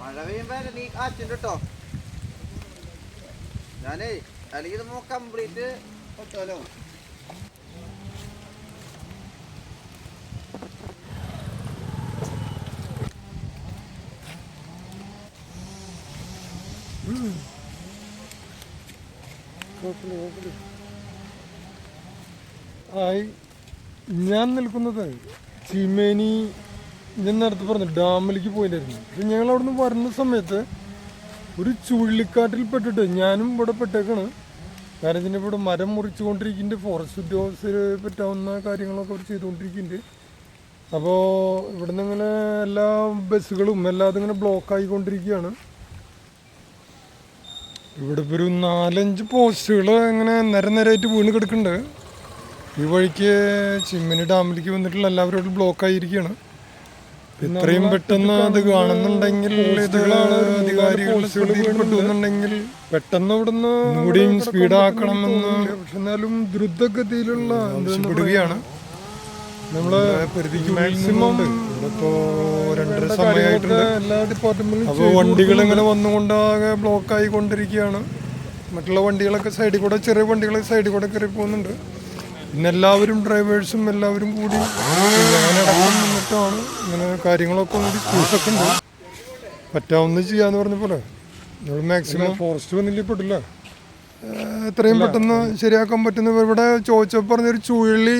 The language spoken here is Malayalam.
മഴ പെയ്യുമ്പോ നീ കാറ്റുണ്ട് കേട്ടോ. ഞാനേ അല്ലെങ്കിൽ ഇത് കംപ്ലീറ്റ് ഒത്തോലോ. ഞാൻ നിൽക്കുന്നത് ചീമേനി, ഞാൻ നേരത്തെ പറഞ്ഞു ഡാമിലേക്ക് പോയിട്ടായിരുന്നു. പക്ഷെ ഞങ്ങൾ അവിടെ നിന്ന് വരുന്ന സമയത്ത് ഒരു ചുഴലിക്കാറ്റിൽ പെട്ടിട്ട് ഞാനും ഇവിടെ പെട്ടേക്കാണ്. കാരണം ഇതിൻ്റെ ഇവിടെ മരം മുറിച്ചുകൊണ്ടിരിക്കുന്നുണ്ട്. ഫോറസ്റ്റ് ഉദ്യോഗസ്ഥർ പറ്റാവുന്ന കാര്യങ്ങളൊക്കെ അവർ ചെയ്തുകൊണ്ടിരിക്കുന്നുണ്ട്. അപ്പോൾ ഇവിടെ നിന്ന് ഇങ്ങനെ എല്ലാ ബസ്സുകളും എല്ലാതും ഇങ്ങനെ ബ്ലോക്ക് ആയിക്കൊണ്ടിരിക്കുകയാണ്. ഇവിടെ ഇപ്പോൾ ഒരു 4-5 പോസ്റ്റുകൾ ഇങ്ങനെ നിരനിരയായിട്ട് വീണ് കിടക്കുന്നുണ്ട്. ഈ വഴിക്ക് ചിമ്മിനി ഡാമിലേക്ക് വന്നിട്ടുള്ള എല്ലാവരും ബ്ലോക്ക് ആയിരിക്കുകയാണ്. ഇത്രയും പെട്ടെന്ന് അത് കാണുന്നുണ്ടെങ്കിൽ അധികാരികൾ ശ്രദ്ധയിൽപ്പെട്ടുന്നുണ്ടെങ്കിൽ പെട്ടെന്ന് ഇവിടുന്ന് കൂടിയും സ്പീഡാക്കണമെന്ന് പക്ഷെ എന്നാലും ദ്രുതഗതിയിലുള്ള ആവശ്യപ്പെടുകയാണ്. നമ്മള് മാക്സിമം ഇപ്പോ 2:30 സമയമായിട്ടുണ്ട്. എല്ലാ ഡിപ്പാർട്ട്മെന്റിലും അപ്പോൾ വണ്ടികൾ ഇങ്ങനെ വന്നുകൊണ്ട് ആകെ ബ്ലോക്ക് ആയിക്കൊണ്ടിരിക്കുകയാണ്. മറ്റുള്ള വണ്ടികളൊക്കെ സൈഡിൽ കൂടെ, ചെറിയ വണ്ടികളൊക്കെ സൈഡിൽ കൂടെ കയറി പോകുന്നുണ്ട്. പിന്നെ എല്ലാവരും ഡ്രൈവേഴ്സും എല്ലാവരും കൂടി ഞാനടക്കം നിന്നിട്ടാണ് ഇങ്ങനെ കാര്യങ്ങളൊക്കെ കൂടി സ്പീഡൊക്കെ ഉണ്ട്. പറ്റാവുന്നത് ചെയ്യാന്ന് പറഞ്ഞ പോലെ നമ്മൾ മാക്സിമം ഫോറസ്റ്റ് വന്നില്ലേ പെട്ടില്ല, എത്രയും പെട്ടെന്ന് ശരിയാക്കാൻ പറ്റുന്ന. ഇവിടെ ചോദിച്ചപ്പോൾ പറഞ്ഞൊരു ചുഴലി